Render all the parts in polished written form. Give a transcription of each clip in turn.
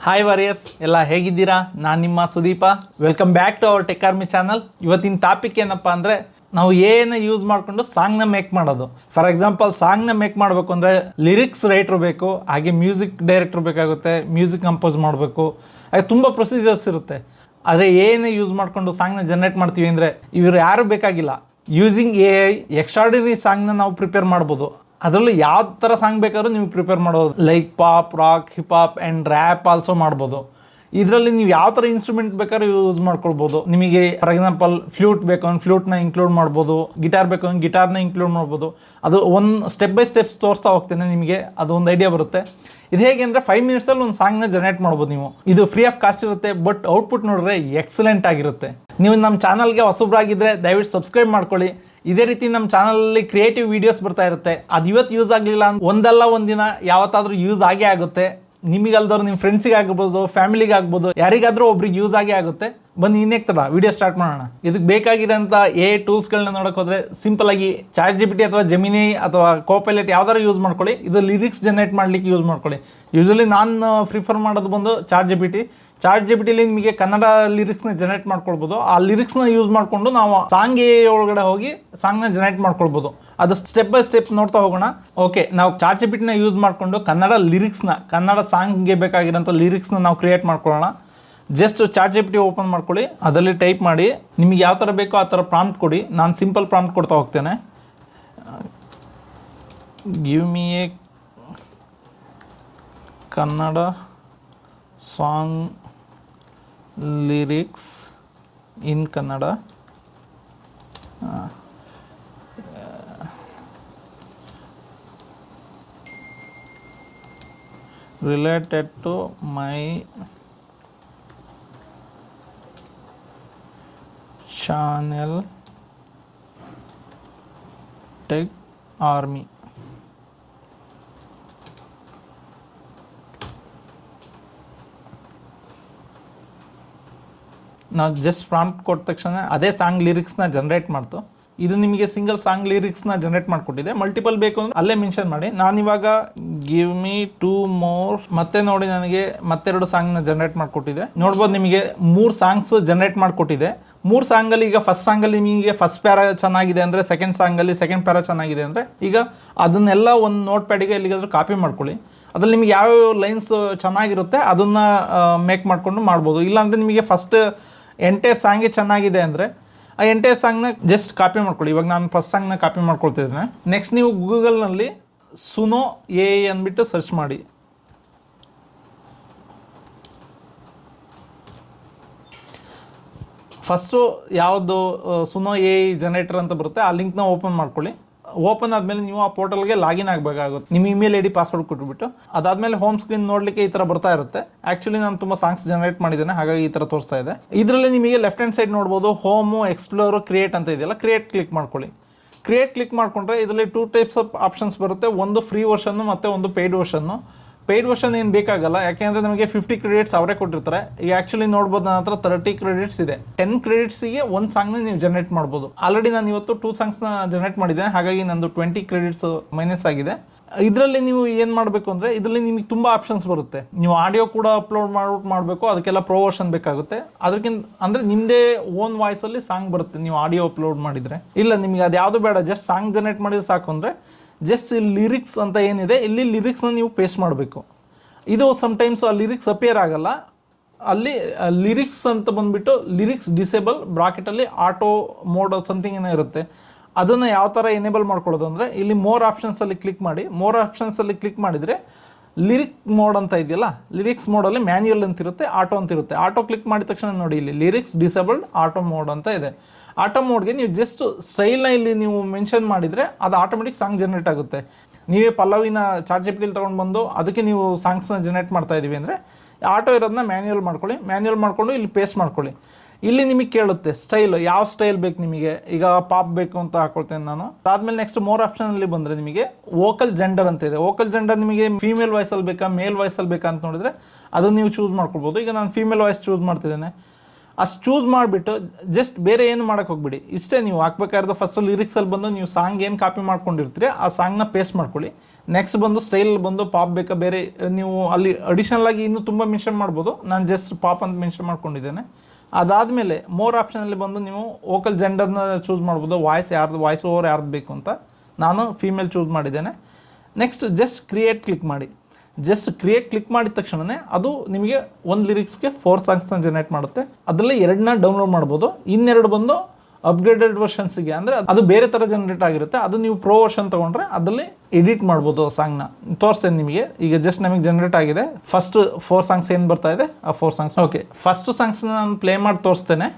Hi warriors, ಎಲ್ಲ ಹೇಗಿದ್ದೀರಾ? ನಾನು ನಿಮ್ಮ Sudeep. Welcome back to our Tech Army channel. ಇವತ್ತಿನ ಟಾಪಿಕ್ ಏನಪ್ಪ ಅಂದರೆ, ನಾವು ಏನು ಯೂಸ್ ಮಾಡಿಕೊಂಡು ಸಾಂಗ್ನ ಮೇಕ್ ಮಾಡೋದು. ಫಾರ್ ಎಕ್ಸಾಂಪಲ್, ಸಾಂಗ್ನ ಮೇಕ್ ಮಾಡಬೇಕು ಅಂದರೆ ಲಿರಿಕ್ಸ್ ರೈಟ್ರು ಬೇಕು, ಹಾಗೆ ಮ್ಯೂಸಿಕ್ ಡೈರೆಕ್ಟ್ರ್ ಬೇಕಾಗುತ್ತೆ, ಮ್ಯೂಸಿಕ್ ಕಂಪೋಸ್ ಮಾಡಬೇಕು, ಹಾಗೆ ತುಂಬ ಪ್ರೊಸೀಜರ್ಸ್ ಇರುತ್ತೆ. ಆದರೆ ಏನು ಯೂಸ್ ಮಾಡಿಕೊಂಡು ಸಾಂಗ್ನ ಜನ್ರೇಟ್ ಮಾಡ್ತೀವಿ ಅಂದರೆ ಇವರು ಯಾರೂ ಬೇಕಾಗಿಲ್ಲ. ಯೂಸಿಂಗ್ AI ಎಕ್ಸ್ಟ್ರಾರ್ಡಿನರಿ ಸಾಂಗ್ನ ನಾವು ಪ್ರಿಪೇರ್ ಮಾಡ್ಬೋದು. ಅದರಲ್ಲೂ ಯಾವ ಥರ ಸಾಂಗ್ ಬೇಕಾದ್ರೂ ನೀವು ಪ್ರಿಪೇರ್ ಮಾಡ್ಬೋದು. Like pop, rock, hip hop and rap also ಮಾಡ್ಬೋದು. ಇದರಲ್ಲಿ ನೀವು ಯಾವ ಥರ ಇನ್ಸ್ಟ್ರೂಮೆಂಟ್ ಬೇಕಾದ್ರೂ ಯೂಸ್ ಮಾಡ್ಕೊಳ್ಬೋದು. ನಿಮಗೆ ಫಾರ್ ಎಕ್ಸಾಂಪಲ್ ಫ್ಲೂಟ್ ಬೇಕು ಅಂದ್ರೆ ಫ್ಲೂಟ್ನ ಇನ್ಕ್ಲೂಡ್ ಮಾಡ್ಬೋದು, ಗಿಟಾರ್ ಬೇಕು ಅಂದ್ರೆ ಗಿಟಾರ್ನ ಇನ್ಕ್ಲೂಡ್ ಮಾಡ್ಬೋದು. ಅದು ಒಂದು ಸ್ಟೆಪ್ ಬೈ ಸ್ಟೆಪ್ಸ್ ತೋರಿಸ್ತಾ ಹೋಗ್ತೇನೆ, ನಿಮಗೆ ಅದು ಒಂದು ಐಡಿಯಾ ಬರುತ್ತೆ. ಇದು ಹೇಗೆ ಅಂದರೆ 5 ಮಿನಿಟ್ಸಲ್ಲಿ ಒಂದು ಸಾಂಗ್ನ ಜನರೇಟ್ ಮಾಡ್ಬೋದು ನೀವು. ಇದು ಫ್ರೀ ಆಫ್ ಕಾಸ್ಟ್ ಇರುತ್ತೆ, ಬಟ್ ಔಟ್ಪುಟ್ ನೋಡಿದ್ರೆ ಎಕ್ಸಲೆಂಟ್ ಆಗಿರುತ್ತೆ. ನೀವು ನಮ್ಮ ಚಾನಲ್ಗೆ ಹೊಸಬ್ರಾಗಿದ್ದರೆ ದಯವಿಟ್ಟು ಸಬ್ಸ್ಕ್ರೈಬ್ ಮಾಡ್ಕೊಳ್ಳಿ. ಇದೇ ರೀತಿ ನಮ್ಮ ಚಾನಲಲ್ಲಿ ಕ್ರಿಯೇಟಿವ್ ವೀಡಿಯೋಸ್ ಬರ್ತಾ ಇರುತ್ತೆ. ಅದು ಇವತ್ತು ಯೂಸ್ ಆಗಲಿಲ್ಲ ಒಂದಲ್ಲ ಒಂದಿನ ಯಾವತ್ತಾದರೂ ಯೂಸ್ ಆಗೇ ಆಗುತ್ತೆ. ನಿಮಗಲ್ದವ್ರು ನಿಮ್ಮ ಫ್ರೆಂಡ್ಸಿಗೆ ಆಗ್ಬೋದು, ಫ್ಯಾಮಿಲಿಗೆ ಆಗ್ಬೋದು, ಯಾರಿಗಾದರೂ ಒಬ್ರಿಗೆ ಯೂಸ್ ಆಗೇ ಆಗುತ್ತೆ. ಬನ್ನಿ ಇನ್ನೇಕ್ ತಡ ವಿಡಿಯೋ ಸ್ಟಾರ್ಟ್ ಮಾಡೋಣ. ಇದಕ್ಕೆ ಬೇಕಾಗಿರೋಂಥ AI ಟೂಲ್ಸ್ಗಳನ್ನ ನೋಡೋಕೆ ಹೋದರೆ ಸಿಂಪಲಾಗಿ ChatGPT ಅಥವಾ ಜೆಮಿನಿ ಅಥವಾ ಕೋಪೈಲಟ್ ಯಾವ್ದಾರು ಯೂಸ್ ಮಾಡ್ಕೊಳ್ಳಿ. ಇದು ಲಿರಿಕ್ಸ್ ಜನರೇಟ್ ಮಾಡಲಿಕ್ಕೆ ಯೂಸ್ ಮಾಡ್ಕೊಳ್ಳಿ. ಯೂಶಲಿ ನಾನು ಪ್ರಿಫರ್ ಮಾಡೋದು ಬಂದು ChatGPTಲಿ ನಿಮಗೆ ಕನ್ನಡ ಲಿರಿಕ್ಸ್ನ ಜನರೇಟ್ ಮಾಡ್ಕೊಳ್ಬೋದು. ಆ ಲಿರಿಕ್ಸ್ನ ಯೂಸ್ ಮಾಡಿಕೊಂಡು ನಾವು ಸಾಂಗ್ AI ಒಳಗಡೆ ಹೋಗಿ ಸಾಂಗ್ನ ಜನರೇಟ್ ಮಾಡ್ಕೊಳ್ಬೋದು. ಅದು ಸ್ಟೆಪ್ ಬೈ ಸ್ಟೆಪ್ ನೋಡ್ತಾ ಹೋಗೋಣ. ಓಕೆ, ನಾವು ChatGPTನ ಯೂಸ್ ಮಾಡಿಕೊಂಡು ಕನ್ನಡ ಸಾಂಗ್ಗೆ ಬೇಕಾಗಿರೋಂಥ ಲಿರಿಕ್ಸ್ನ ನಾವು ಕ್ರಿಯೇಟ್ ಮಾಡ್ಕೊಳ್ಳೋಣ. ಜಸ್ಟ್ ChatGPT ಓಪನ್ ಮಾಡ್ಕೊಳ್ಳಿ, ಅದರಲ್ಲಿ ಟೈಪ್ ಮಾಡಿ, ನಿಮಗೆ ಯಾವ ಥರ ಬೇಕೋ ಆ ಥರ ಪ್ರಾಂಪ್ಟ್ ಕೊಡಿ. ನಾನು ಸಿಂಪಲ್ ಪ್ರಾಂಪ್ಟ್ ಕೊಡ್ತಾ ಹೋಗ್ತೇನೆ. Give me a Kannada song lyrics in Kannada related to my channel Tech Army. ನಾವು ಜಸ್ಟ್ ಪ್ರಾಂಪ್ಟ್ ಕೊಟ್ಟ ತಕ್ಷಣ ಅದೇ ಸಾಂಗ್ ಲಿರಿಕ್ಸ್ನ ಜನರೇಟ್ ಮಾಡ್ತು. ಇದು ನಿಮಗೆ ಸಿಂಗಲ್ ಸಾಂಗ್ ಲಿರಿಕ್ಸ್ನ ಜನರೇಟ್ ಮಾಡಿಕೊಟ್ಟಿದೆ. ಮಲ್ಟಿಪಲ್ ಬೇಕು ಅಂದರೆ ಅಲ್ಲೇ ಮೆನ್ಷನ್ ಮಾಡಿ. ನಾನಿವಾಗ ಗಿವ್ ಮಿ 2 more ಮತ್ತೆ ನೋಡಿ, ನನಗೆ ಮತ್ತೆರಡು ಸಾಂಗ್ನ ಜನರೇಟ್ ಮಾಡಿಕೊಟ್ಟಿದೆ. ನೋಡ್ಬೋದು, ನಿಮಗೆ 3 ಸಾಂಗ್ಸ್ ಜನರೇಟ್ ಮಾಡಿಕೊಟ್ಟಿದೆ. 3 ಸಾಂಗಲ್ಲಿ ಈಗ ಫಸ್ಟ್ ಸಾಂಗಲ್ಲಿ ನಿಮಗೆ ಫಸ್ಟ್ ಪ್ಯಾರಾ ಚೆನ್ನಾಗಿದೆ ಅಂದರೆ ಸೆಕೆಂಡ್ ಸಾಂಗಲ್ಲಿ ಸೆಕೆಂಡ್ ಪ್ಯಾರಾ ಚೆನ್ನಾಗಿದೆ ಅಂದರೆ ಈಗ ಅದನ್ನೆಲ್ಲ ಒಂದು ನೋಟ್ ಪ್ಯಾಡಿಗೆ ಎಲ್ಲಿಗಾದ್ರೂ ಕಾಪಿ ಮಾಡ್ಕೊಳ್ಳಿ. ಅದ್ರಲ್ಲಿ ನಿಮಗೆ ಯಾವ್ಯಾವ ಲೈನ್ಸ್ ಚೆನ್ನಾಗಿರುತ್ತೆ ಅದನ್ನು ಮೇಕ್ ಮಾಡಿಕೊಂಡು ಮಾಡ್ಬೋದು. ಇಲ್ಲಾಂದರೆ ನಿಮಗೆ ಫಸ್ಟ್ ಎಂಟೈರ್ ಸಾಂಗೇ ಚೆನ್ನಾಗಿದೆ ಅಂದರೆ ಆ ಎಂಟೈರ್ ಸಾಂಗ್ನ ಜಸ್ಟ್ ಕಾಪಿ ಮಾಡ್ಕೊಳ್ಳಿ. ಇವಾಗ ನಾನು ಫಸ್ಟ್ ಸಾಂಗ್ನ ಕಾಪಿ ಮಾಡ್ಕೊಳ್ತಿದ್ದೇನೆ. ನೆಕ್ಸ್ಟ್ ನೀವು ಗೂಗಲ್ನಲ್ಲಿ ಸುನೋ AI ಅಂದ್ಬಿಟ್ಟು ಸರ್ಚ್ ಮಾಡಿ. ಫಸ್ಟು ಯಾವುದು ಸುನೋ AI ಜನರೇಟರ್ ಅಂತ ಬರುತ್ತೆ, ಆ ಲಿಂಕ್ನ ಓಪನ್ ಮಾಡ್ಕೊಳ್ಳಿ. ಓಪನ್ ಆದಮೇಲೆ ನೀವು ಆ ಪೋರ್ಟಲ್ಗೆ ಲಾಗಿನ್ ಆಗಬೇಕಾಗುತ್ತೆ. ನಿಮ್ಮ ಇಮೇಲ್ ID ಪಾಸ್ವರ್ಡ್ ಕೊಟ್ಬಿಟ್ಟು. ಅದಾದಮೇಲೆ ಹೋಮ್ ಸ್ಕ್ರೀನ್ ನೋಡಲಿಕ್ಕೆ ಈ ಥರ ಬರ್ತಾ ಇರುತ್ತೆ. ಆ್ಯಕ್ಚುಲಿ ನಾನು ತುಂಬ ಸಾಂಗ್ಸ್ ಜನರೇಟ್ ಮಾಡಿದ್ದೇನೆ, ಹಾಗಾಗಿ ಈ ಥರ ತೋರಿಸ್ತಾ ಇದೆ. ಇದರಲ್ಲಿ ನಿಮಗೆ ಲೆಫ್ಟ್ ಹ್ಯಾಂಡ್ ಸೈಡ್ ನೋಡ್ಬೋದು, ಹೋಮು, ಎಕ್ಸ್ಪ್ಲೋರು, ಕ್ರಿಯೇಟ್ ಅಂತ ಇದೆಯಲ್ಲ, ಕ್ರಿಯೇಟ್ ಕ್ಲಿಕ್ ಮಾಡ್ಕೊಳ್ಳಿ. ಕ್ರಿಯೇಟ್ ಕ್ಲಿಕ್ ಮಾಡಿಕೊಂಡ್ರೆ ಇದರಲ್ಲಿ 2 ಟೈಪ್ಸ್ ಆಫ್ ಆಪ್ಷನ್ಸ್ ಬರುತ್ತೆ. ಒಂದು ಫ್ರೀ ವರ್ಷನ್ನು ಮತ್ತು ಒಂದು ಪೇಯ್ಡ್ ವರ್ಷನ್ನು. ಪೇಯ್ಡ್ ವರ್ಷನ್ ಏನು ಬೇಕಾಗಲ್ಲ, ಯಾಕೆಂದರೆ ನಮಗೆ 50 ಕ್ರೆಡಿಟ್ಸ್ ಅವರೇ ಕೊಟ್ಟಿರ್ತಾರೆ. ಈಗ ಆ್ಯಕ್ಚುಲಿ ನೋಡ್ಬೋದು, ನನ್ನ ಹತ್ರ 30 ಕ್ರೆಡಿಟ್ಸ್ ಇದೆ. 10 ಕ್ರೆಡಿಟ್ಸಿಗೆ ಒಂದು ಸಾಂಗ್ನ ನೀವು ಜನರೇಟ್ ಮಾಡ್ಬೋದು. ಆಲ್ರೆಡಿ ನಾನು ಇವತ್ತು 2 ಸಾಂಗ್ಸ್ನ ಜನರೇಟ್ ಮಾಡಿದ್ದೇನೆ, ಹಾಗಾಗಿ ನಂದು 20 ಕ್ರೆಡಿಟ್ಸ್ ಮೈನಸ್ ಆಗಿದೆ. ಇದರಲ್ಲಿ ನೀವು ಏನು ಮಾಡಬೇಕು ಅಂದರೆ, ಇದರಲ್ಲಿ ನಿಮಗೆ ತುಂಬ ಆಪ್ಷನ್ಸ್ ಬರುತ್ತೆ. ನೀವು ಆಡಿಯೋ ಕೂಡ ಅಪ್ಲೋಡ್ ಮಾಡಬೇಕು, ಅದಕ್ಕೆಲ್ಲ ಪ್ರೋ ವರ್ಷನ್ ಬೇಕಾಗುತ್ತೆ. ಅದಕ್ಕಿಂತ ಅಂದರೆ ನಿಮ್ಮದೇ ಓನ್ ವಾಯ್ಸಲ್ಲಿ ಸಾಂಗ್ ಬರುತ್ತೆ ನೀವು ಆಡಿಯೋ ಅಪ್ಲೋಡ್ ಮಾಡಿದರೆ. ಇಲ್ಲ, ನಿಮಗೆ ಅದು ಯಾವುದು ಬೇಡ, ಜಸ್ಟ್ ಸಾಂಗ್ ಜನರೇಟ್ ಮಾಡಿದ್ರೆ ಸಾಕು ಅಂದರೆ ಜಸ್ಟ್ ಇಲ್ಲಿ ಲಿರಿಕ್ಸ್ ಅಂತ ಏನಿದೆ, ಇಲ್ಲಿ ಲಿರಿಕ್ಸ್ನ ನೀವು ಪೇಸ್ಟ್ ಮಾಡಬೇಕು. ಇದು ಸಮ್ಟೈಮ್ಸ್ ಆ ಲಿರಿಕ್ಸ್ ಅಪಿಯರ್ ಆಗಲ್ಲ. ಅಲ್ಲಿ ಲಿರಿಕ್ಸ್ ಅಂತ ಬಂದುಬಿಟ್ಟು ಲಿರಿಕ್ಸ್ ಡಿಸೇಬಲ್ ಬ್ರಾಕೆಟಲ್ಲಿ ಆಟೋ ಮೋಡ್ ಸಮಥಿಂಗ್ ಏನೋ ಇರುತ್ತೆ. ಅದನ್ನು ಯಾವ ಥರ ಎನೇಬಲ್ ಮಾಡ್ಕೊಳ್ಳೋದು ಅಂದರೆ, ಇಲ್ಲಿ ಮೋರ್ ಆಪ್ಷನ್ಸಲ್ಲಿ ಕ್ಲಿಕ್ ಮಾಡಿ. ಮೋರ್ ಆಪ್ಷನ್ಸಲ್ಲಿ ಕ್ಲಿಕ್ ಮಾಡಿದರೆ ಲಿರಿಕ್ ಮೋಡ್ ಅಂತ ಇದೆಯಲ್ಲ, ಲಿರಿಕ್ಸ್ ಮೋಡಲ್ಲಿ ಮ್ಯಾನ್ಯುಯಲ್ ಅಂತಿರುತ್ತೆ, ಆಟೋ ಅಂತಿರುತ್ತೆ. ಆಟೋ ಕ್ಲಿಕ್ ಮಾಡಿದ ತಕ್ಷಣ ನೋಡಿ, ಇಲ್ಲಿ ಲಿರಿಕ್ಸ್ ಡಿಸೇಬಲ್ಡ್ ಆಟೋ ಮೋಡ್ ಅಂತ ಇದೆ. ಆಟೋ ಮೋಡ್ಗೆ ನೀವು ಜಸ್ಟ್ ಸ್ಟೈಲ್ನ ಇಲ್ಲಿ ನೀವು ಮೆನ್ಷನ್ ಮಾಡಿದರೆ ಅದು ಆಟೋಮೆಟಿಕ್ ಸಾಂಗ್ ಜನರೇಟ್ ಆಗುತ್ತೆ. ನೀವೇ ಪಲ್ಲವಿನ ChatGPTಲಿ ತೊಗೊಂಡು ಬಂದು ಅದಕ್ಕೆ ನೀವು ಸಾಂಗ್ಸ್ನ ಜನರೇಟ್ ಮಾಡ್ತಾ ಇದ್ದೀವಿ ಅಂದರೆ ಆಟೋ ಇರೋದನ್ನ ಮ್ಯಾನ್ಯುಯಲ್ ಮಾಡ್ಕೊಳ್ಳಿ. ಮ್ಯಾನ್ಯುಯಲ್ ಮಾಡಿಕೊಂಡು ಇಲ್ಲಿ ಪೇಸ್ಟ್ ಮಾಡ್ಕೊಳ್ಳಿ. ಇಲ್ಲಿ ನಿಮಗೆ ಕೇಳುತ್ತೆ ಸ್ಟೈಲ್, ಯಾವ ಸ್ಟೈಲ್ ಬೇಕು ನಿಮಗೆ. ಈಗ ಪಾಪ್ ಬೇಕು ಅಂತ ಹಾಕೊಳ್ತೇನೆ ನಾನು. ಅದಾದಮೇಲೆ ನೆಕ್ಸ್ಟ್ ಮೋರ್ ಆಪ್ಷನಲ್ಲಿ ಬಂದರೆ ನಿಮಗೆ ವೋಕಲ್ ಜೆಂಡರ್ ಅಂತ ಇದೆ. ವೋಕಲ್ ಜೆಂಡರ್ ನಿಮಗೆ ಫೀಮೇಲ್ ವಾಯ್ಸಲ್ಲಿ ಬೇಕಾ, ಮೇಲ್ ವಾಯ್ಸಲ್ಲಿ ಬೇಕಾ ಅಂತ ನೋಡಿದರೆ ಅದನ್ನು ನೀವು ಚೂಸ್ ಮಾಡ್ಕೊಳ್ಬೋದು. ಈಗ ನಾನು ಫೀಮೇಲ್ ವಾಯ್ಸ್ ಚೂಸ್ ಮಾಡ್ತಿದ್ದೇನೆ. ಅಷ್ಟು ಚೂಸ್ ಮಾಡಿಬಿಟ್ಟು ಜಸ್ಟ್ ಬೇರೆ ಏನು ಮಾಡೋಕ್ಕೆ ಹೋಗ್ಬಿಡಿ, ಇಷ್ಟೇ ನೀವು ಹಾಕ್ಬೇಕಾದ್ರೆ ಫಸ್ಟ್ ಲಿರಿಕ್ಸಲ್ಲಿ ಬಂದು ನೀವು ಸಾಂಗ್ ಏನು ಕಾಪಿ ಮಾಡ್ಕೊಂಡಿರ್ತೀರಿ ಆ ಸಾಂಗ್ನ ಪೇಸ್ಟ್ ಮಾಡ್ಕೊಳ್ಳಿ. ನೆಕ್ಸ್ಟ್ ಬಂದು ಸ್ಟೈಲ್ ಬಂದು ಪಾಪ್ ಬೇಕಾ ಬೇರೆ ನೀವು ಅಲ್ಲಿ ಅಡಿಷನಲ್ ಆಗಿ ಇನ್ನೂ ತುಂಬ ಮೆನ್ಷನ್ ಮಾಡ್ಬೋದು, ನಾನು ಜಸ್ಟ್ ಪಾಪ್ ಅಂತ ಮೆನ್ಷನ್ ಮಾಡ್ಕೊಂಡಿದ್ದೇನೆ. ಅದಾದಮೇಲೆ ಮೋರ್ ಆಪ್ಷನಲ್ಲಿ ಬಂದು ನೀವು ವೋಕಲ್ ಜೆಂಡರ್ನ ಚೂಸ್ ಮಾಡ್ಬೋದು, ವಾಯ್ಸ್ ಓವರ್ ಯಾರ್ದು ಬೇಕು ಅಂತ. ನಾನು ಫೀಮೇಲ್ ಚೂಸ್ ಮಾಡಿದ್ದೇನೆ. ನೆಕ್ಸ್ಟ್ ಜಸ್ಟ್ ಕ್ರಿಯೇಟ್ ಕ್ಲಿಕ್ ಮಾಡಿ. ಜಸ್ಟ್ ಕ್ರಿಯೇಟ್ ಕ್ಲಿಕ್ ಮಾಡಿದ ತಕ್ಷಣವೇ ಅದು ನಿಮಗೆ ಒಂದು ಲಿರಿಕ್ಸ್ಗೆ 4 ಸಾಂಗ್ಸ್ನ ಜನರೇಟ್ ಮಾಡುತ್ತೆ. ಅದರಲ್ಲಿ 2ನ್ನ ಡೌನ್ಲೋಡ್ ಮಾಡ್ಬೋದು, ಇನ್ನೆರಡು ಬಂದು ಅಪ್ಗ್ರೇಡೆಡ್ ವರ್ಷನ್ಸಿಗೆ, ಅಂದರೆ ಅದು ಬೇರೆ ಥರ ಜನರೇಟ್ ಆಗಿರುತ್ತೆ. ಅದು ನೀವು ಪ್ರೋ ವರ್ಷನ್ ತೊಗೊಂಡ್ರೆ ಅದರಲ್ಲಿ ಎಡಿಟ್ ಮಾಡ್ಬೋದು ಸಾಂಗ್ನ. ತೋರಿಸ್ತೇನೆ ನಿಮಗೆ. ಈಗ ಜಸ್ಟ್ ನಮಗೆ ಜನರೇಟ್ ಆಗಿದೆ. ಫಸ್ಟ್ 4 ಸಾಂಗ್ಸ್ ಏನು ಬರ್ತಾ ಇದೆ ಆ 4 ಸಾಂಗ್ಸ್. ಓಕೆ, ಫಸ್ಟ್ ಸಾಂಗ್ಸ್ನ ನಾನು ಪ್ಲೇ ಮಾಡಿ ತೋರಿಸ್ತೇನೆ.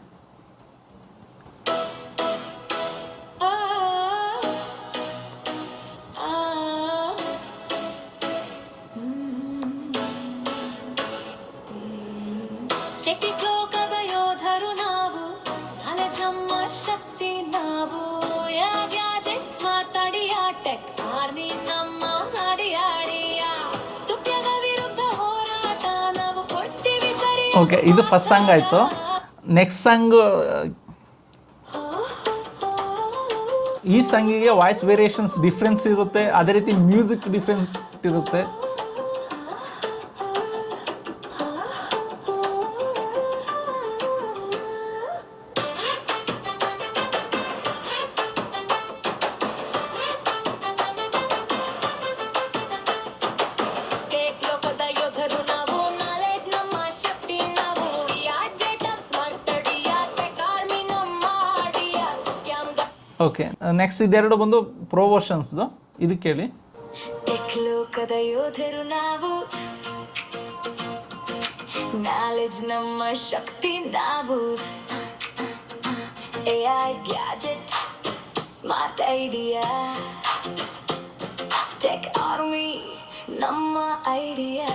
ಓಕೆ, ಇದು ಫಸ್ಟ್ ಸಾಂಗ್ ಆಯಿತು. ನೆಕ್ಸ್ಟ್ ಸಾಂಗು, ಈ ಸಾಂಗಿಗೆ ವಾಯ್ಸ್ ವೇರಿಯೇಷನ್ಸ್ ಡಿಫ್ರೆನ್ಸ್ ಇರುತ್ತೆ, ಅದೇ ರೀತಿ ಮ್ಯೂಸಿಕ್ ಡಿಫ್ರೆನ್ಸ್ ಇರುತ್ತೆ. ಓಕೆ, ನೆಕ್ಸ್ಟ್ ಇದೆರಡು ಬಂದು ಪ್ರೋ ವರ್ಷನ್ಸ್ದು. ಇದು ಕೇಳಿ. ಲೋಕದ ಯೋಧರು ನಾವು, ನಾಲೆಜ್ ನಮ್ಮ ಶಕ್ತಿ ನಾವು, AI gadget smart idea, tech army ನಮ್ಮ ಐಡಿಯಾ,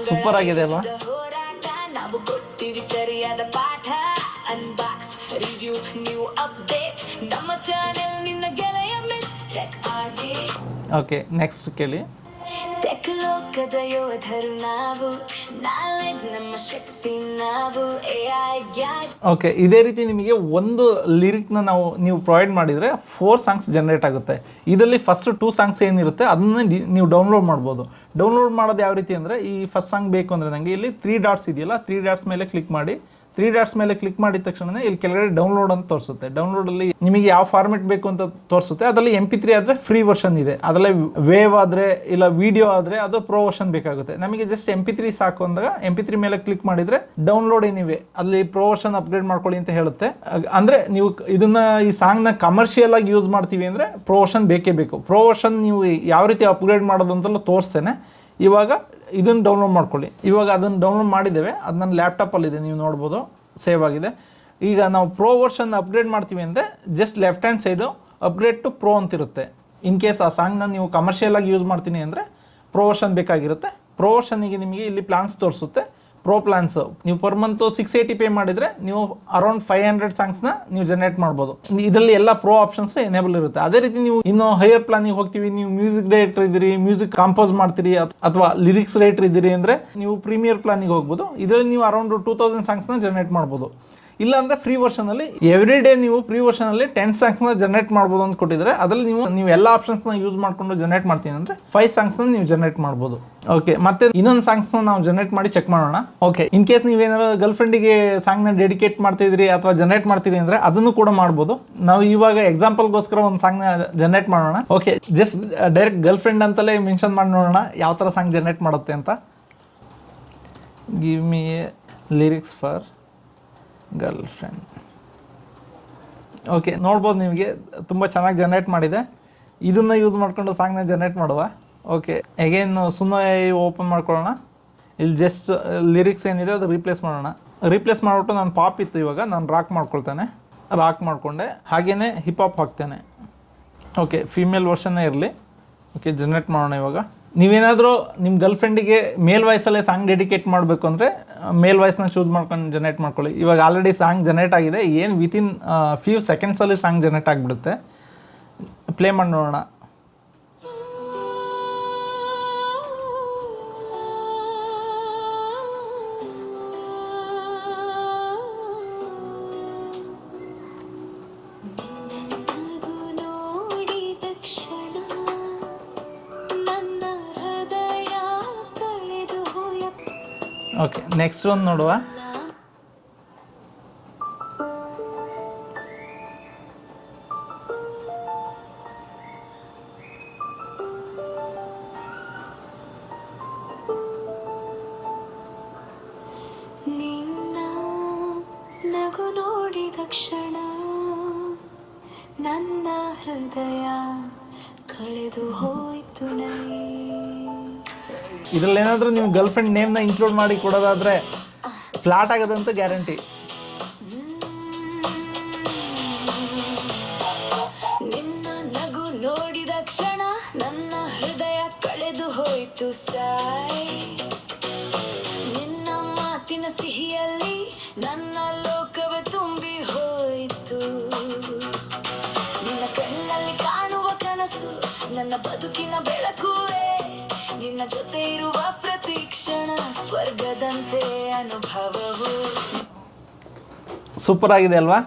ಸೂಪರ್ ಆಗಿದೆ ಅಲ್ವಾ? ಹೋರಾಟ ನಾವು ಕೊಡ್ತೀವಿ ಸರಿಯಾದ ಪಾಠ, ಅನ್ಬಾಕ್ಸ್ ರಿವ್ಯೂ ನ್ಯೂ ಅಪ್ಡೇಟ್ ನಮ್ಮ ಚಾನೆಲ್ ನಿನ್ನ ಗೆಳೆಯ ಟೆಕ್ ಆರ್ಮಿ. ಓಕೆ, ನೆಕ್ಸ್ಟ್ ಕೇಳಿ. ಟೆಕ್ ಲೋಕದ ಯೋಧರು ನಾವು, ನಾಲೆಜ್ ನಮ್ಮ ಶಕ್ತಿ ನಾವು, AI ಗ್ಯಾಜೆಟ್. ಓಕೆ, ಇದೇ ರೀತಿ ನಿಮಗೆ ಒಂದು ಲಿರಿಕ್ನ ನೀವು ಪ್ರೊವೈಡ್ ಮಾಡಿದರೆ 4 ಸಾಂಗ್ಸ್ ಜನರೇಟ್ ಆಗುತ್ತೆ. ಇದರಲ್ಲಿ ಫಸ್ಟ್ 2 ಸಾಂಗ್ಸ್ ಏನಿರುತ್ತೆ ಅದನ್ನು ನೀವು ಡೌನ್ಲೋಡ್ ಮಾಡ್ಬೋದು. ಡೌನ್ಲೋಡ್ ಮಾಡೋದು ಯಾವ ರೀತಿ ಅಂದರೆ, ಈ ಫಸ್ಟ್ ಸಾಂಗ್ ಬೇಕು ಅಂದರೆ ನನಗೆ ಇಲ್ಲಿ 3 ಡಾಟ್ಸ್ ಇದೆಯಲ್ಲ, 3 ಡಾಟ್ಸ್ ಮೇಲೆ ಕ್ಲಿಕ್ ಮಾಡಿ. 3 ಡಾಟ್ಸ್ ಮೇಲೆ ಕ್ಲಿಕ್ ಮಾಡಿದ ತಕ್ಷಣ ಇಲ್ಲಿ ಕೆಳಗಡೆ ಡೌನ್ಲೋಡ್ ಅಂತ ತೋರಿಸುತ್ತೆ. ಡೌನ್ಲೋಡಲ್ಲಿ ನಿಮಗೆ ಯಾವ ಫಾರ್ಮೆಟ್ ಬೇಕು ಅಂತ ತೋರಿಸುತ್ತೆ. ಅದರಲ್ಲಿ MP3 ಆದರೆ ಫ್ರೀ ವರ್ಷನ್ ಇದೆ, ಅದರಲ್ಲಿ ವೇವ್ ಆದರೆ ಇಲ್ಲ ವಿಡಿಯೋ ಆದರೆ ಅದು ಪ್ರೋ ವರ್ಷನ್ ಬೇಕಾಗುತ್ತೆ. ನಮಗೆ ಜಸ್ಟ್ MP3 ಸಾಕು ಅಂದಾಗ MP3 ಮೇಲೆ ಕ್ಲಿಕ್ ಮಾಡಿದರೆ ಡೌನ್ಲೋಡ್ ಏನಿವೆ ಅಲ್ಲಿ ಪ್ರೋ ವರ್ಷನ್ ಅಪ್ಗ್ರೇಡ್ ಮಾಡ್ಕೊಳ್ಳಿ ಅಂತ ಹೇಳುತ್ತೆ. ಅಂದರೆ ನೀವು ಇದನ್ನ ಈ ಸಾಂಗ್ನ ಕಮರ್ಷಿಯಲ್ ಆಗಿ ಯೂಸ್ ಮಾಡ್ತೀವಿ ಅಂದರೆ ಪ್ರೋ ವರ್ಷನ್ ಬೇಕೇ ಬೇಕು. ಪ್ರೋ ವರ್ಷನ್ ನೀವು ಯಾವ ರೀತಿ ಅಪ್ಗ್ರೇಡ್ ಮಾಡೋದು ಅಂತೆಲ್ಲ ತೋರಿಸ್ತೇನೆ. ಇವಾಗ ಇದನ್ನು ಡೌನ್ಲೋಡ್ ಮಾಡ್ಕೊಳ್ಳಿ. ಇವಾಗ ಅದನ್ನು ಡೌನ್ಲೋಡ್ ಮಾಡಿದ್ದೇವೆ, ಅದು ನನ್ನ ಲ್ಯಾಪ್ಟಾಪಲ್ಲಿದೆ, ನೀವು ನೋಡ್ಬೋದು ಸೇವ್ ಆಗಿದೆ. ಈಗ ನಾವು ಪ್ರೋ ವರ್ಷನ್ ಅಪ್ಗ್ರೇಡ್ ಮಾಡ್ತೀವಿ ಅಂದರೆ just left hand side upgrade to pro ಅಂತಿರುತ್ತೆ. ಇನ್ ಕೇಸ್ ಆ ಸಾಂಗ್ನ ನೀವು ಕಮರ್ಷಿಯಲ್ ಆಗಿ ಯೂಸ್ ಮಾಡ್ತೀನಿ ಅಂದರೆ ಪ್ರೋ ವರ್ಷನ್ ಬೇಕಾಗಿರುತ್ತೆ. ಪ್ರೋ ವರ್ಷನ್ನಿಗೆ ನಿಮಗೆ ಇಲ್ಲಿ ಪ್ಲಾನ್ಸ್ ತೋರಿಸುತ್ತೆ. ಪ್ರೋ ಪ್ಲಾನ್ಸ್ ನೀವು ಪರ್ ಮಂತ್ 680 ಪೇ ಮಾಡಿದರೆ ನೀವು ಅರೌಂಡ್ 500 ಸಾಂಗ್ಸ್ನ ನೀವು ಜನರೇಟ್ ಮಾಡ್ಬೋದು. ಇದರಲ್ಲಿ ಎಲ್ಲ ಪ್ರೋ ಆಪ್ಷನ್ಸ್ ಎನೇಬಲ್ ಇರುತ್ತೆ. ಅದೇ ರೀತಿ ನೀವು ಇನ್ನು ಹೈಯರ್ ಪ್ಲಾನಿಗೆ ಹೋಗ್ತೀವಿ, ನೀವು ಮ್ಯೂಸಿಕ್ ಡೈರೆಕ್ಟರ್ ಇದ್ದೀರಿ, ಮ್ಯೂಸಿಕ್ ಕಂಪೋಸ್ ಮಾಡ್ತೀರಿ ಅಥವಾ ಲಿರಿಕ್ಸ್ ರೈಟರ್ ಇದ್ದೀರಿ ಅಂದರೆ ನೀವು ಪ್ರೀಮಿಯರ್ ಪ್ಲಾನಿಗೆ ಹೋಗ್ಬೋದು. ಇದರಲ್ಲಿ ನೀವು ಅರೌಂಡ್ 2000 ಸಾಂಗ್ಸ್ನ ಜನರೇಟ್ ಮಾಡ್ಬೋದು. ಇಲ್ಲ ಅಂದರೆ ಫ್ರೀ ವರ್ಷನಲ್ಲಿ ಎವ್ರಿ ಡೇ ನೀವು ಫ್ರೀ ವರ್ಷನಲ್ಲಿ 10 ಸಾಂಗ್ಸ್ನ ಜನರೇಟ್ ಮಾಡ್ಬೋದು ಅಂತ ಕೊಟ್ಟಿದ್ದಾರೆ. ಅದರಲ್ಲಿ ನೀವು ಎಲ್ಲ ಆಪ್ಷನ್ಸ್ನ ಯೂಸ್ ಮಾಡಿಕೊಂಡು ಜನರೇಟ್ ಮಾಡ್ತೀನಿ ಅಂದರೆ 5 ಸಾಂಗ್ಸ್ನ ನೀವು ಜನರೇಟ್ ಮಾಡ್ಬೋದು. ಓಕೆ, ಮತ್ತೆ ಇನ್ನೊಂದು ಸಾಂಗ್ಸ್ನ ನಾವು ಜನರೇಟ್ ಮಾಡಿ ಚೆಕ್ ಮಾಡೋಣ. ಓಕೆ, ಇನ್ ಕೇಸ್ ನೀವೇನಾದ್ರು ಗರ್ಲ್ ಫ್ರೆಂಡಿಗೆ ಸಾಂಗ್ನ ಡೆಡಿಕೇಟ್ ಮಾಡ್ತಿದ್ರಿ ಅಥವಾ ಜನರೇಟ್ ಮಾಡ್ತೀರಿ ಅಂದರೆ ಅದನ್ನು ಕೂಡ ಮಾಡ್ಬೋದು. ನಾವು ಇವಾಗ ಎಕ್ಸಾಂಪಲ್ಗೋಸ್ಕರ ಒಂದು ಸಾಂಗ್ನ ಜನರೇಟ್ ಮಾಡೋಣ. Okay, just direct girl friend ಅಂತಲೇ ಮೆನ್ಷನ್ ಮಾಡಿ ನೋಡೋಣ ಯಾವ ಥರ ಸಾಂಗ್ ಜನರೇಟ್ ಮಾಡುತ್ತೆ ಅಂತ. Give me a lyrics for girl friend. Okay, ನೋಡ್ಬೋದು ನಿಮಗೆ ತುಂಬ ಚೆನ್ನಾಗಿ ಜನರೇಟ್ ಮಾಡಿದೆ. ಇದನ್ನು ಯೂಸ್ ಮಾಡ್ಕೊಂಡು ಸಾಂಗ್ನ ಜನರೇಟ್ ಮಾಡುವ. ಓಕೆ, ಅಗೇನ್ ಸುಮ್ಮನೆ ಓಪನ್ ಮಾಡ್ಕೊಳ್ಳೋಣ. ಇಲ್ಲಿ ಜಸ್ಟ್ ಲಿರಿಕ್ಸ್ ಏನಿದೆ ಅದು ರೀಪ್ಲೇಸ್ ಮಾಡೋಣ. ರೀಪ್ಲೇಸ್ ಮಾಡಿಬಿಟ್ಟು ನಾನು ಪಾಪ್ ಇತ್ತು, ಇವಾಗ ನಾನು ರಾಕ್ ಮಾಡ್ಕೊಳ್ತೇನೆ. ರಾಕ್ ಮಾಡಿಕೊಂಡೆ, ಹಾಗೆಯೇ ಹಿಪ್ ಹಾಪ್ ಹಾಕ್ತೇನೆ. ಓಕೆ, ಫೀಮೇಲ್ ವರ್ಷನ್ನೇ ಇರಲಿ. ಓಕೆ, ಜನರೇಟ್ ಮಾಡೋಣ. ಇವಾಗ ನೀವೇನಾದರೂ ನಿಮ್ಮ ಗರ್ಲ್ ಫ್ರೆಂಡಿಗೆ ಮೇಲ್ ವಾಯ್ಸಲ್ಲೇ ಸಾಂಗ್ ಡೆಡಿಕೇಟ್ ಮಾಡಬೇಕು ಅಂದರೆ ಮೇಲ್ ವಾಯ್ಸ್ನ ಚೂಸ್ ಮಾಡ್ಕೊಂಡು ಜನರೇಟ್ ಮಾಡ್ಕೊಳ್ಳಿ. ಇವಾಗ ಆಲ್ರೆಡಿ ಸಾಂಗ್ ಜನರೇಟ್ ಆಗಿದೆ. ಏನು ವಿತಿನ್ ಫ್ಯೂ ಸೆಕೆಂಡ್ಸಲ್ಲಿ ಸಾಂಗ್ ಜನರೇಟ್ ಆಗಿಬಿಡುತ್ತೆ. ಪ್ಲೇ ಮಾಡಿ ನೋಡೋಣ. ಓಕೆ, ನೆಕ್ಸ್ಟ್ ಒಂದು ನೋಡುವ. ನಿನ್ನ ನಗು ನೋಡಿದ ಕ್ಷಣ ನನ್ನ ಹೃದಯ ಕಳೆದು ಹೋಯ್ತು ನೈ. ಇದರಲ್ಲಿ ಏನಾದರೂ ನೀವು ಗರ್ಲ್ ಫ್ರೆಂಡ್ ನೇಮ್ನ ಇನ್ಕ್ಲೂಡ್ ಮಾಡಿ ಕೊಡೋದಾದರೆ ಫ್ಲಾಟ್ ಆಗೋದಂತ ಗ್ಯಾರಂಟಿ. ನಿನ್ನ ನಗು ನೋಡಿದ ಕ್ಷಣ ನನ್ನ ಹೃದಯ ಕಳೆದು ಹೋಯ್ತು ಸಾಯ್. ನಿನ್ನ ಮಾತಿನ ಸಿಹಿಯಲ್ಲಿ ನನ್ನ ಲೋಕವೇ ತುಂಬಿ ಹೋಯ್ತು. ನಿನ್ನ ಕಣ್ಣಲ್ಲಿ ಕಾಣುವ ಕನಸು ನನ್ನ ಬದುಕಿನ ಬೆಳಕುವೆ. ನಿನ್ನ ಜೊತೆ ಇರುವ ಪ್ರತಿ ಕ್ಷಣ ಸ್ವರ್ಗದಂತೆ ಅನುಭವವು. ಸೂಪರ್ ಆಗಿದೆ ಅಲ್ವಾ?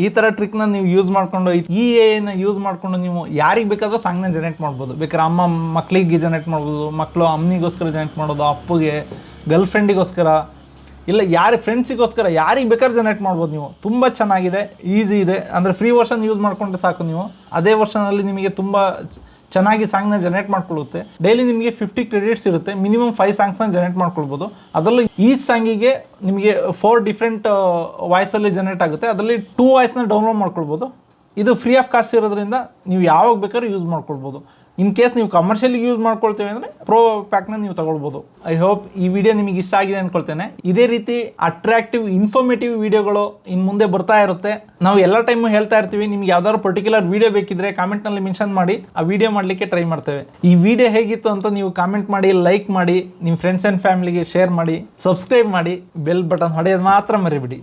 ಈ ಥರ ಟ್ರಿಕ್ನ ನೀವು ಯೂಸ್ ಮಾಡಿಕೊಂಡು ಈ ಎನ ಯೂಸ್ ಮಾಡಿಕೊಂಡು ನೀವು ಯಾರಿಗೆ ಬೇಕಾದರೂ ಸಾಂಗ್ನ ಜನರೇಟ್ ಮಾಡ್ಬೋದು. ಬೇಕಾದ್ರೆ ಅಮ್ಮ ಮಕ್ಕಳಿಗೆ ಜನರೇಟ್ ಮಾಡ್ಬೋದು, ಮಕ್ಕಳು ಅಮ್ಮನಿಗೋಸ್ಕರ ಜನರೇಟ್ ಮಾಡೋದು, ಅಪ್ಪಗೆ, ಗರ್ಲ್ ಫ್ರೆಂಡಿಗೋಸ್ಕರ, ಇಲ್ಲ ಫ್ರೆಂಡ್ಸಿಗೋಸ್ಕರ ಯಾರಿಗೆ ಬೇಕಾದ್ರೂ ಜನರೇಟ್ ಮಾಡ್ಬೋದು ನೀವು. ತುಂಬ ಚೆನ್ನಾಗಿದೆ, ಈಸಿ ಇದೆ. ಅಂದರೆ ಫ್ರೀ ವರ್ಷನ್ ಯೂಸ್ ಮಾಡಿಕೊಂಡ್ರೆ ಸಾಕು ನೀವು. ಅದೇ ವರ್ಷನಲ್ಲಿ ನಿಮಗೆ ತುಂಬ ಚೆನ್ನಾಗಿ ಸಾಂಗ್ನ ಜನರೇಟ್ ಮಾಡ್ಕೊಳ್ಳುತ್ತೆ. ಡೈಲಿ ನಿಮಗೆ 50 ಕ್ರೆಡಿಟ್ಸ್ ಇರುತ್ತೆ. ಮಿನಿಮಮ್ 5 ಸಾಂಗ್ಸ್ನ ಜನರೇಟ್ ಮಾಡ್ಕೊಳ್ಬೋದು. ಅದರಲ್ಲೂ ಈ ಸಾಂಗಿಗೆ ನಿಮಗೆ 4 ಡಿಫ್ರೆಂಟ್ ವಾಯ್ಸಲ್ಲಿ ಜನರೇಟ್ ಆಗುತ್ತೆ. ಅದರಲ್ಲಿ 2 ವಾಯ್ಸ್ನ ಡೌನ್ಲೋಡ್ ಮಾಡ್ಕೊಳ್ಬೋದು. ಇದು ಫ್ರೀ ಆಫ್ ಕಾಸ್ಟ್ ಇರೋದ್ರಿಂದ ನೀವು ಯಾವಾಗ ಬೇಕಾದ್ರೂ ಯೂಸ್ ಮಾಡ್ಕೊಳ್ಬೋದು. ಇನ್ ಕೇಸ್ ನೀವು ಕಮರ್ಷಿಯಲಿ ಯೂಸ್ ಮಾಡ್ಕೊಳ್ತೇವೆ ಅಂದರೆ ಪ್ರೋ ಪ್ಯಾಕ್ನ ನೀವು ತಗೊಳ್ಬೋದು. ಐ ಹೋಪ್ ಈ ವಿಡಿಯೋ ನಿಮಗೆ ಇಷ್ಟ ಆಗಿದೆ ಅಂದ್ಕೊಳ್ತೇನೆ. ಇದೇ ರೀತಿ ಅಟ್ರಾಕ್ಟಿವ್ ಇನ್ಫಾರ್ಮೇಟಿವ್ ವಿಡಿಯೋಗಳು ಇನ್ನು ಮುಂದೆ ಬರ್ತಾ ಇರುತ್ತೆ. ನಾವು ಎಲ್ಲ ಟೈಮು ಹೇಳ್ತಾ ಇರ್ತೀವಿ. ನಿಮ್ಗೆ ಯಾವ್ದಾದ್ರು ಪರ್ಟಿಕ್ಯುಲರ್ ವಿಡಿಯೋ ಬೇಕಿದ್ರೆ ಕಾಮೆಂಟ್ನಲ್ಲಿ ಮೆನ್ಷನ್ ಮಾಡಿ, ಆ ವಿಡಿಯೋ ಮಾಡಲಿಕ್ಕೆ ಟ್ರೈ ಮಾಡ್ತೇವೆ. ಈ ವಿಡಿಯೋ ಹೇಗಿತ್ತು ಅಂತ ನೀವು ಕಾಮೆಂಟ್ ಮಾಡಿ, ಲೈಕ್ ಮಾಡಿ, ನಿಮ್ಮ ಫ್ರೆಂಡ್ಸ್ ಆ್ಯಂಡ್ ಫ್ಯಾಮಿಲಿಗೆ ಶೇರ್ ಮಾಡಿ, ಸಬ್ಸ್ಕ್ರೈಬ್ ಮಾಡಿ, ಬೆಲ್ ಬಟನ್ ಹೊಡೆಯೋದು ಮಾತ್ರ ಮರಿಬಿಡಿ.